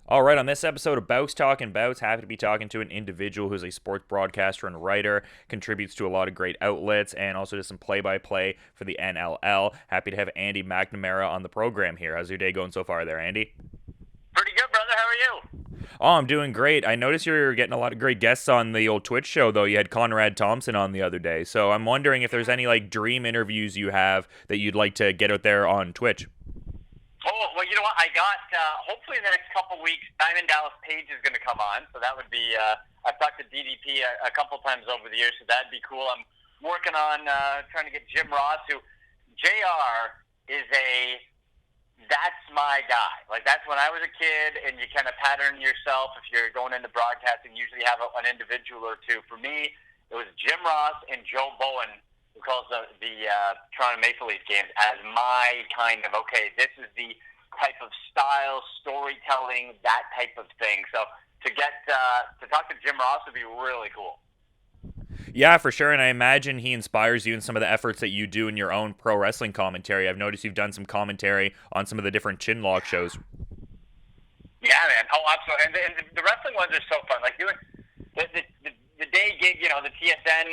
All right, on this episode of Bouts Talking Bouts, happy to be talking to an individual who's a sports broadcaster and writer, contributes to a lot of great outlets, and also does some play-by-play for the NLL. Happy to have Andy McNamara on the program here. How's your day going so far there, Andy? Pretty good, brother. How are you? Oh, I'm doing great. I noticed you're getting a lot of great guests on the old Twitch show, though. You had Conrad Thompson on the other day. So I'm wondering if there's any, dream interviews you have that you'd like to get out there on Twitch. Oh, well, you know what? I got, hopefully in the next couple weeks, Diamond Dallas Page is going to come on. So that would be, I've talked to DDP a couple times over the years, so that'd be cool. I'm working on trying to get Jim Ross, who, JR is that's my guy. Like, that's when I was a kid, and you kind of pattern yourself. If you're going into broadcasting, usually have an individual or two. For me, it was Jim Ross and Joe Bowen, who calls the Toronto Maple Leafs games, as my kind of, okay, this is the type of style, storytelling, that type of thing. So to get to talk to Jim Ross would be really cool. Yeah, for sure, and I imagine he inspires you in some of the efforts that you do in your own pro wrestling commentary. I've noticed you've done some commentary on some of the different Chinlock shows. Yeah, man. Oh, absolutely. And the wrestling ones are so fun. Like doing the day gig, the TSN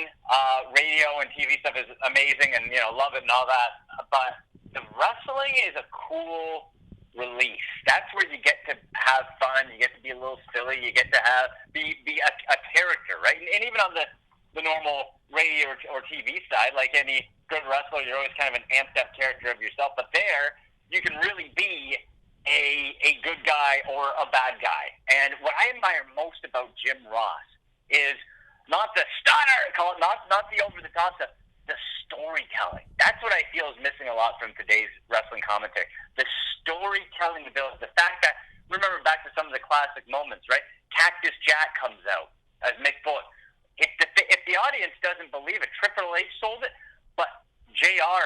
radio and TV stuff is amazing, and love it and all that. But the wrestling is a cool release. That's where you get to have fun. You get to be a little silly. You get to be a character, right? And even on the normal radio or TV side, like any good wrestler, you're always kind of an amped up character of yourself. But there, you can really be a good guy or a bad guy. And what I admire most about Jim Ross is not the stunner, not the over the top stuff, the storytelling. That's what I feel is missing a lot from today's wrestling commentary. The storytelling ability, the fact that, remember back to some of the classic moments, right? Cactus Jack comes out as Mick Foley. If the audience doesn't believe it, Triple H sold it, but JR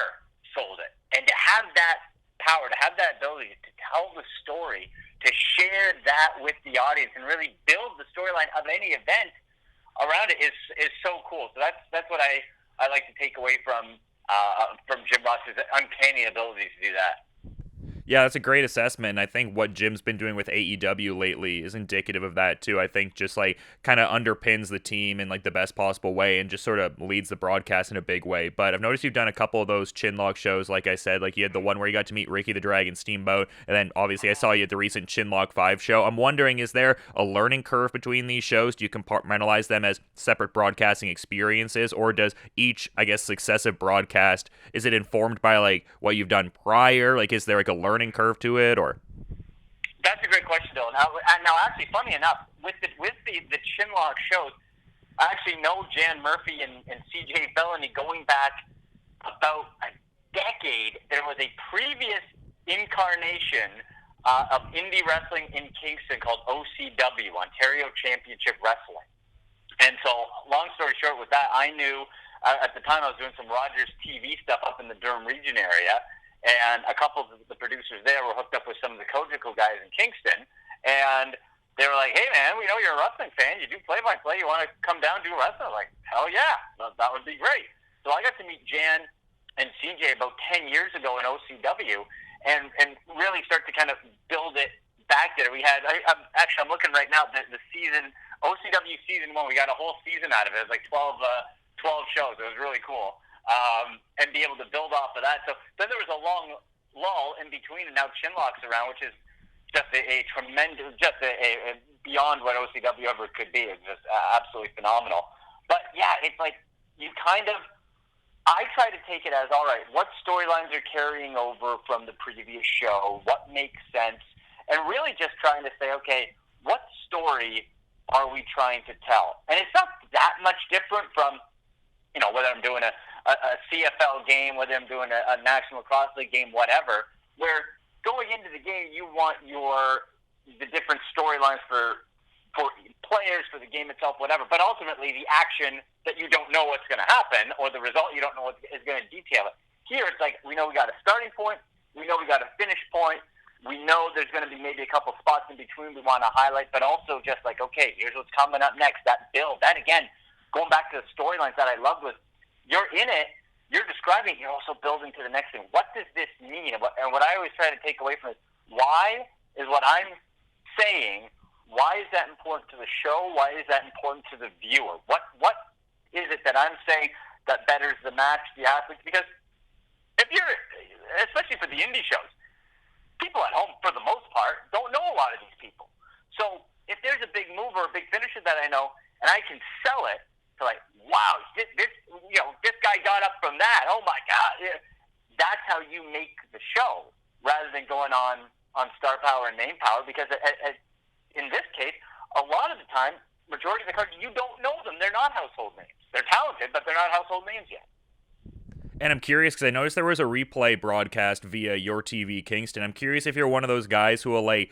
sold it. And to have that power, to have that ability to tell the story, to share that with the audience and really build the storyline of any event around it is so cool. So that's what I like to take away from Jim Ross's uncanny ability to do that. Yeah, that's a great assessment. I think what Jim's been doing with AEW lately is indicative of that too. I think just kind of underpins the team in the best possible way and just sort of leads the broadcast in a big way. But I've noticed you've done a couple of those Chinlock shows, like I said, you had the one where you got to meet Ricky the Dragon Steamboat, and then obviously I saw you at the recent Chinlock 5 show. I'm wondering, is there a learning curve between these shows? Do you compartmentalize them as separate broadcasting experiences, or does each, I guess, successive broadcast, is it informed by what you've done prior? Is there a learning curve to it, or? That's a great question, Dylan. Now, actually, funny enough, with the Chinlock shows, I actually know Jan Murphy and CJ Felony going back about a decade. There was a previous incarnation of indie wrestling in Kingston called OCW, Ontario Championship Wrestling. And so, long story short, with that, I knew at the time I was doing some Rogers TV stuff up in the Durham region area. And a couple of the producers there were hooked up with some of the Cogeco guys in Kingston. And they were like, hey, man, we know you're a wrestling fan. You do play-by-play. You want to come down and do wrestling? I'm like, hell yeah, that would be great. So I got to meet Jan and CJ about 10 years ago in OCW and really start to kind of build it back there. We had, I'm looking right now, the season, OCW season 1, we got a whole season out of it. It was 12 shows. It was really cool. And be able to build off of that. So then there was a long lull in between, and now Chinlock's around, which is just a tremendous, just a beyond what OCW ever could be. It's just absolutely phenomenal. But yeah, it's you kind of, I try to take it as, all right, what storylines are carrying over from the previous show? What makes sense? And really just trying to say, okay, what story are we trying to tell? And it's not that much different from, whether I'm doing a CFL game, whether I'm doing a National Lacrosse League game, whatever, where going into the game you want the different storylines for players, for the game itself, whatever, but ultimately the action that you don't know what's going to happen or the result you don't know what is going to detail it. Here it's we know we got a starting point, we know we got a finish point, we know there's going to be maybe a couple spots in between we want to highlight, but also just okay, here's what's coming up next, that build. That, again, going back to the storylines that I loved was, you're in it, you're describing it, you're also building to the next thing. What does this mean? And what I always try to take away from it, why is what I'm saying, why is that important to the show? Why is that important to the viewer? What is it that I'm saying that betters the match, the athletes? Because if you're, especially for the indie shows, people at home, for the most part, don't know a lot of these people. So if there's a big move or a big finisher that I know, and I can sell it to like, wow, this guy got up from that. Oh my God, that's how you make the show, rather than going on star power and name power. Because in this case, a lot of the time, majority of the cards, you don't know them. They're not household names. They're talented, but they're not household names yet. And I'm curious because I noticed there was a replay broadcast via Your TV Kingston. I'm curious if you're one of those guys who will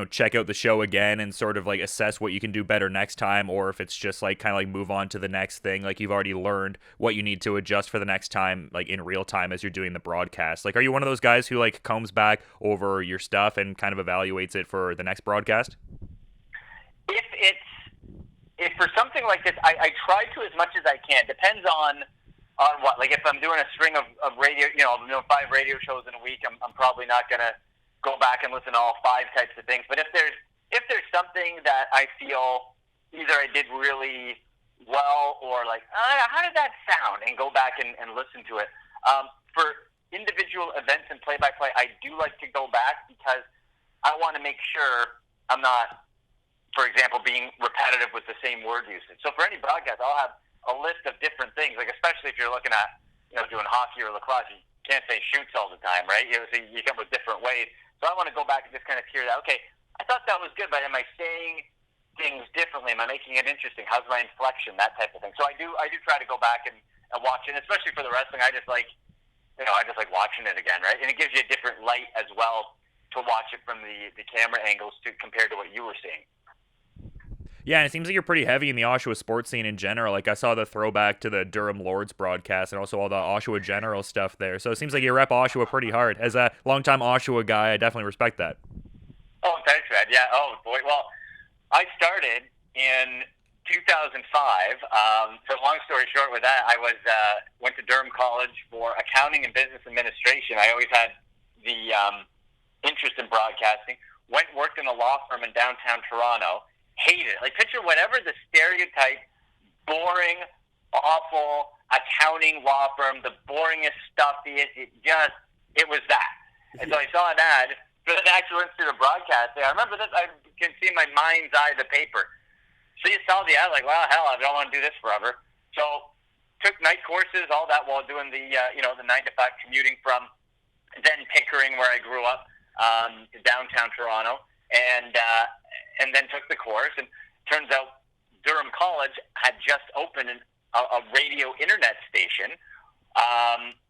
check out the show again and sort of assess what you can do better next time, or if it's just kind of move on to the next thing. You've already learned what you need to adjust for the next time, in real time as you're doing the broadcast. Are you one of those guys who combs back over your stuff and kind of evaluates it for the next broadcast? If for something like this, I try to as much as I can. Depends on what. If I'm doing a string of radio, I'm doing 5 radio shows in a week, I'm probably not going to go back and listen to all 5 types of things. But if there's something that I feel either I did really well or how did that sound, and go back and listen to it. For individual events and play-by-play, I do like to go back because I want to make sure I'm not, for example, being repetitive with the same word usage. So for any broadcast, I'll have a list of different things, especially if you're looking at, doing hockey or lacrosse, you can't say shoots all the time, right? So you come up with different ways. So I want to go back and just kind of hear that. Okay, I thought that was good, but am I saying things differently? Am I making it interesting? How's my inflection? That type of thing. So I do try to go back and watch it, especially for the wrestling. I just like watching it again, right? And it gives you a different light as well to watch it from the camera angles compared to what you were seeing. Yeah, and it seems like you're pretty heavy in the Oshawa sports scene in general. I saw the throwback to the Durham Lords broadcast and also all the Oshawa General stuff there. So it seems like you rep Oshawa pretty hard. As a longtime Oshawa guy, I definitely respect that. Oh, thanks, man. Yeah, oh, boy. Well, I started in 2005. So long story short with that, I went to Durham College for accounting and business administration. I always had the interest in broadcasting. Worked in a law firm in downtown Toronto. Hated it. Picture whatever the stereotype, boring, awful accounting law firm, the boringest stuff is. It was that. And so I saw an ad for the National Institute of Broadcasting. I remember this. I can see in my mind's eye the paper. So you saw the ad, well, hell, I don't want to do this forever. So took night courses, all that, while doing the 9 to 5 commuting from then Pickering, where I grew up, to downtown Toronto. And then took the course, and turns out Durham College had just opened a radio internet station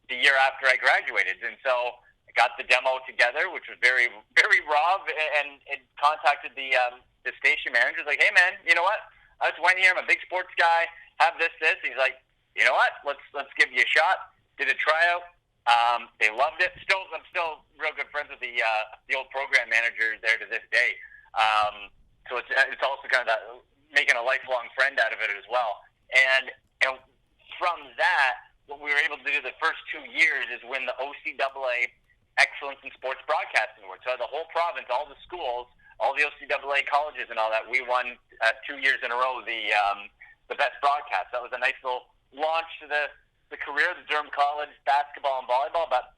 the year after I graduated. And so I got the demo together, which was very, very raw, and contacted the station manager. Like, hey, man, you know what? I just went here. I'm a big sports guy. Have this. He's like, you know what? Let's give you a shot. Did a tryout. They loved it. I'm still real good friends with the old program manager there to this day. So it's also kind of that, making a lifelong friend out of it as well. And from that, what we were able to do the first 2 years is win the OCAA Excellence in Sports Broadcasting Award. So the whole province, all the schools, all the OCAA colleges and all that, we won 2 years in a row the best broadcast. That was a nice little launch to the career of the Durham College basketball and volleyball. But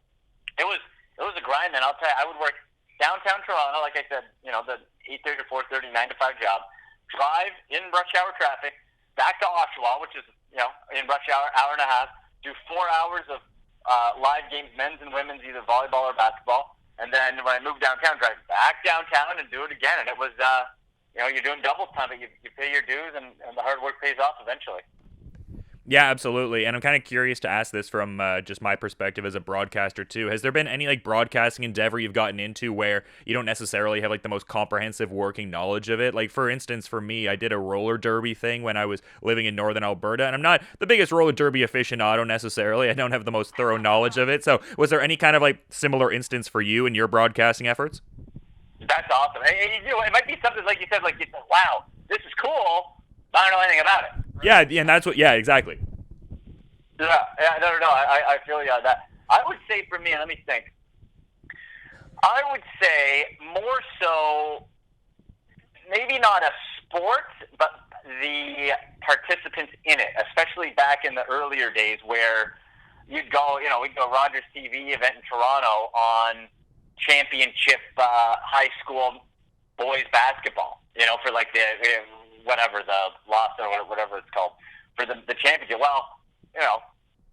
it was a grind, and I'll tell you, I would work downtown Toronto, like I said, the 8:30 to 4:30, 9 to 5 job, drive in rush hour traffic, back to Oshawa, which is, in rush hour and a half, do 4 hours of live games, men's and women's, either volleyball or basketball, and then when I moved downtown, drive back downtown and do it again. And it was, you're doing double time, but you pay your dues, and the hard work pays off eventually. Yeah, absolutely. And I'm kind of curious to ask this from just my perspective as a broadcaster too. Has there been any broadcasting endeavor you've gotten into where you don't necessarily have the most comprehensive working knowledge of it? For instance, for me, I did a roller derby thing when I was living in northern Alberta, and I'm not the biggest roller derby aficionado necessarily. I don't have the most thorough knowledge of it. So was there any kind of similar instance for you in your broadcasting efforts? That's awesome. It might be something like you said, wow, this is cool, but I don't know anything about it. Yeah, and that's what. Yeah, exactly. No. I feel you on that. I would say for me, let me think. I would say more so not a sport, but the participants in it, especially back in the earlier days where we'd go Rogers TV event in Toronto on championship high school boys basketball, for like the loss or whatever it's called for the championship. Well,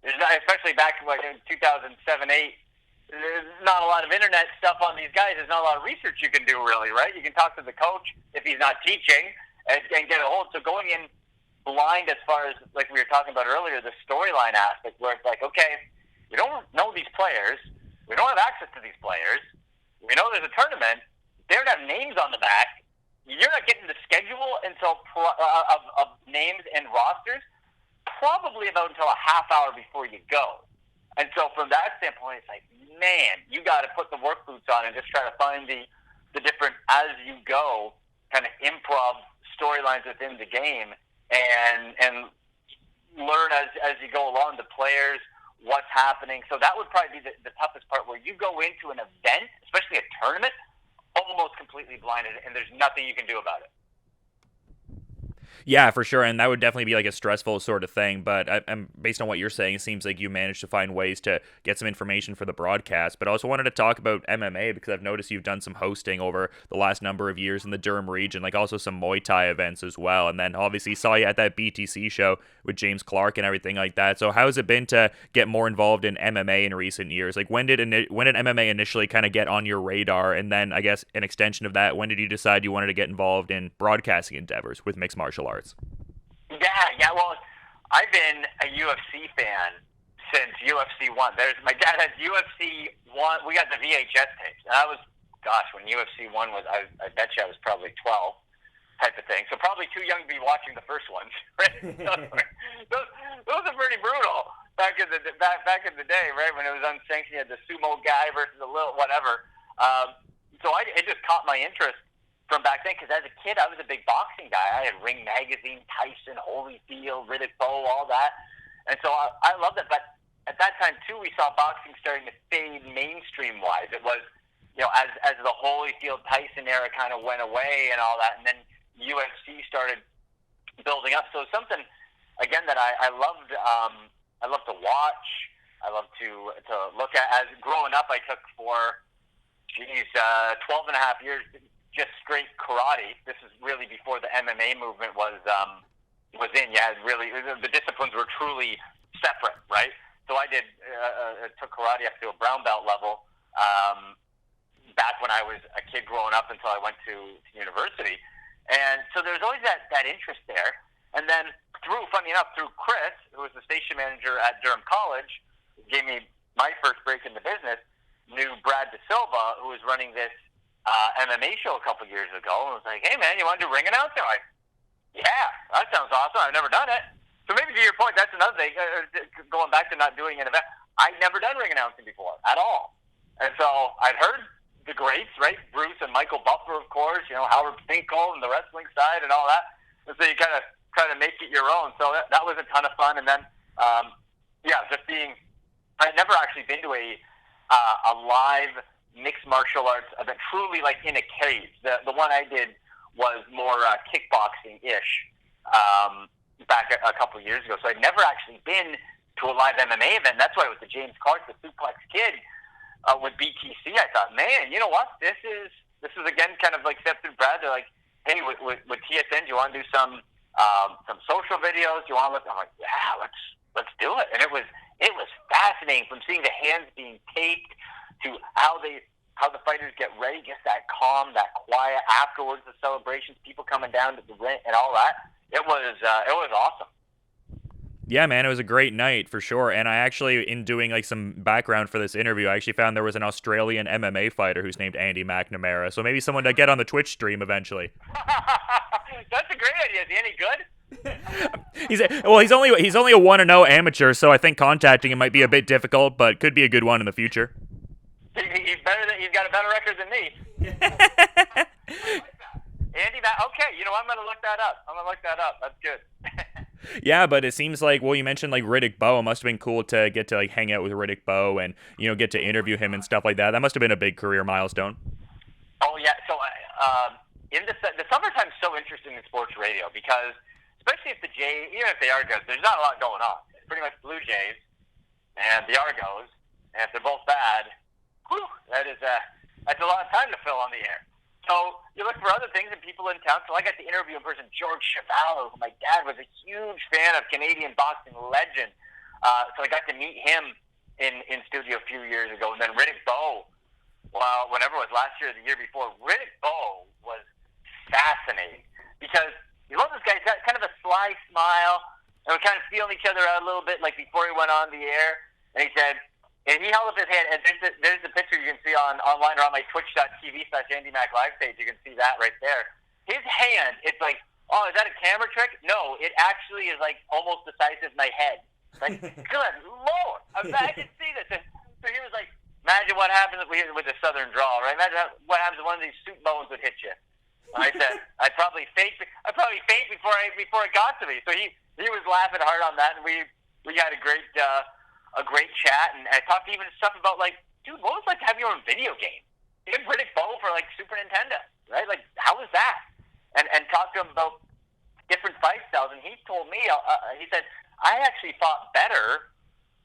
there's not, especially back in 2007, 8. There's not a lot of internet stuff on these guys. There's not a lot of research you can do, really, right? You can talk to the coach if he's not teaching and get a hold. So going in blind as far as, like we were talking about earlier, the storyline aspect where it's like, okay, we don't know these players. We don't have access to these players. We know there's a tournament. They don't have names on the back. You're not getting the schedule until of names and rosters probably about until a half hour before you go. And so from that standpoint, it's like, man, you got to put the work boots on and just try to find the different as-you-go kind of improv storylines within the game and learn as you go along the players, what's happening. So that would probably be the toughest part, where you go into an event, especially a tournament, almost completely blinded, and there's nothing you can do about it. Yeah, for sure, and that would definitely be like a stressful sort of thing, but I'm based on what you're saying, it seems like you managed to find ways to get some information for the broadcast. But I also wanted to talk about MMA, because I've noticed you've done some hosting over the last number of years in the Durham region, like also some Muay Thai events as well, and then obviously saw you at that BTC show with James Clark and everything like that. So how has it been to get more involved in MMA in recent years? Like when did MMA initially kind of get on your radar, and then I guess an extension of that, when did you decide you wanted to get involved in broadcasting endeavors with mixed martial arts? Yeah. Well, I've been a UFC fan since UFC 1. My dad had UFC 1. We got the VHS tapes. And when UFC 1 was, I bet you I was probably 12 type of thing. So probably too young to be watching the first ones. Right? those are pretty brutal back in the day, right? When it was unsanctioned, you had the sumo guy versus the little whatever. So it just caught my interest from back then, because as a kid, I was a big boxing guy. I had Ring Magazine, Tyson, Holyfield, Riddick Bowe, all that. And so I loved it. But at that time, too, we saw boxing starting to fade mainstream-wise. It was, as the Holyfield, Tyson era kind of went away and all that, and then UFC started building up. So something, again, that I loved to watch. I loved to look at. As growing up, I took for, 12 and a half years, just straight karate. This is really before the MMA movement was in. Yeah, really, the disciplines were truly separate, right? So I took karate up to a brown belt level back when I was a kid growing up until I went to university. And so there's always that interest there. And then funny enough, through Chris, who was the station manager at Durham College, who gave me my first break in the business, knew Brad De Silva, who was running this MMA show a couple years ago, and was like, "Hey man, you want to do ring announcing?" I'm like, "Yeah, that sounds awesome. I've never done it." So maybe to your point, that's another thing. Going back to not doing an event, I'd never done ring announcing before at all, and so I'd heard the greats, right? Bruce and Michael Buffer, of course. Howard Finkel and the wrestling side and all that. And so you kind of try to make it your own. So that was a ton of fun. And then, I'd never actually been to a live mixed martial arts event, truly like in a cage. The one I did was more kickboxing-ish back a couple of years ago. So I'd never actually been to a live MMA event. That's why with the James Clark, the Suplex Kid, with BTC, I thought, man, you know what? This is again kind of like Seth and Brad. They're like, hey, with TSN, do you want to do some social videos? Do you want to look? I'm like, yeah, let's do it. And it was fascinating, from seeing the hands being taped to how the fighters get ready, just that calm, that quiet. Afterwards, the celebrations, people coming down to the ring and all that. It was awesome. Yeah, man, it was a great night for sure. And I actually, in doing like some background for this interview, I actually found there was an Australian MMA fighter who's named Andy McNamara. So maybe someone to get on the Twitch stream eventually. That's a great idea. Is he any good? He's only a 1-0 amateur, so I think contacting him might be a bit difficult, but could be a good one in the future. He's got a better record than me. Andy, okay, I'm going to look that up. That's good. Yeah, but it seems like, well, you mentioned like Riddick Bowe. It must have been cool to get to like hang out with Riddick Bowe and, get to interview him and stuff like that. That must have been a big career milestone. Oh, yeah. So in the summertime's so interesting in sports radio because, especially if the Jays, even if they are good, there's not a lot going on. It's pretty much Blue Jays and the Argos, and if they're both bad, whew, that's a lot of time to fill on the air. So you look for other things and people in town. So I got to interview in person George Chuvalo, who my dad was a huge fan of, Canadian boxing legend. So I got to meet him in studio a few years ago. And then Riddick Bowe, well, whenever it was last year or the year before, Riddick Bowe was fascinating because you love this guy. He's got kind of a sly smile, and we're kind of feeling each other out a little bit, like before he went on the air. And he said, and he held up his hand, and there's the picture you can see online or on my twitch.tv/AndyMacLive page. You can see that right there. His hand, it's like, oh, is that a camera trick? No, it actually is like almost the size of my head. Like, good Lord, I can see this. So he was like, imagine what happens with the southern drawl, right? Imagine what happens if one of these soup bones would hit you. I said, I'd probably faint before it got to me. So he was laughing hard on that, and we had a great chat, and I talked even stuff about, like, dude, what was it like to have your own video game? You had Riddick Bowe for, like, Super Nintendo, right? Like, how was that? And talked to him about different fight styles, and he told me, he said, I actually fought better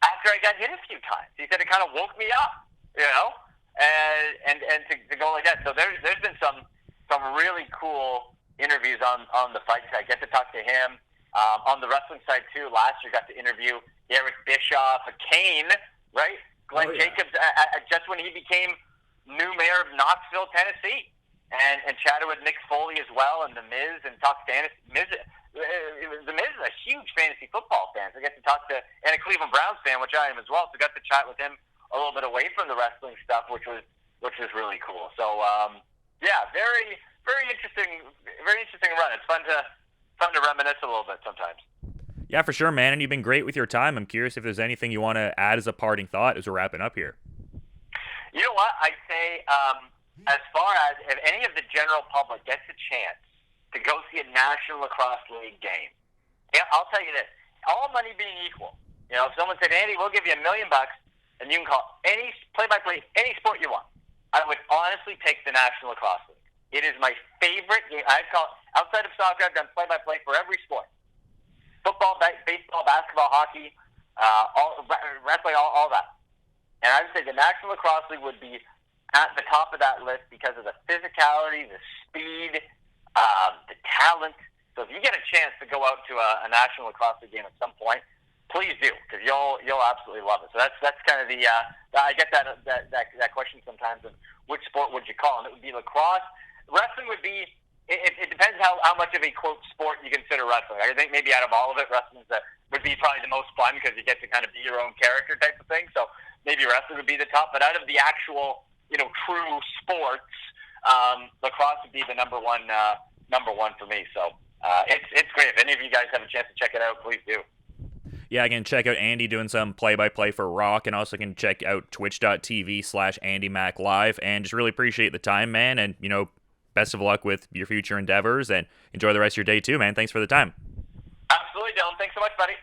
after I got hit a few times. He said it kind of woke me up, you know, and to go like that. So there's been some really cool interviews on the fight side. Get to talk to him. On the wrestling side, too, last year got to interview Eric Bischoff, Kane, right? Glenn Jacobs, just when he became new mayor of Knoxville, Tennessee, and chatted with Mick Foley as well, and The Miz, and talked fantasy. The Miz is a huge fantasy football fan, so I get to talk to, and a Cleveland Browns fan, which I am as well, so I got to chat with him a little bit away from the wrestling stuff, which was really cool. So, yeah, very interesting run. It's fun to reminisce a little bit sometimes. Yeah, for sure, man. And you've been great with your time. I'm curious if there's anything you want to add as a parting thought as we're wrapping up here. You know what? I'd say as far as if any of the general public gets a chance to go see a National Lacrosse League game, yeah, I'll tell you this. All money being equal, you know, if someone said, Andy, we'll give you $1 million and you can call any play-by-play, any sport you want, I would honestly pick the National Lacrosse League. It is my favorite game. Outside of soccer, I've done play-by-play for every sport. Football, baseball, basketball, hockey, wrestling, all that. And I would say the National Lacrosse League would be at the top of that list because of the physicality, the speed, the talent. So if you get a chance to go out to a National Lacrosse League game at some point, please do, because you'll absolutely love it. So that's kind of the I get that question sometimes of which sport would you call, and it would be lacrosse. Wrestling would be. It depends how much of a, quote, sport you consider wrestling. I think maybe out of all of it, wrestling would be probably the most fun because you get to kind of be your own character type of thing. So maybe wrestling would be the top. But out of the actual, true sports, lacrosse would be the number one for me. So it's great. If any of you guys have a chance to check it out, please do. Yeah, I can check out Andy doing some play-by-play for Rock, and also can check out twitch.tv/AndyMacLive. And just really appreciate the time, man. And, best of luck with your future endeavors, and enjoy the rest of your day too, man. Thanks for the time. Absolutely, Dylan. Thanks so much, buddy.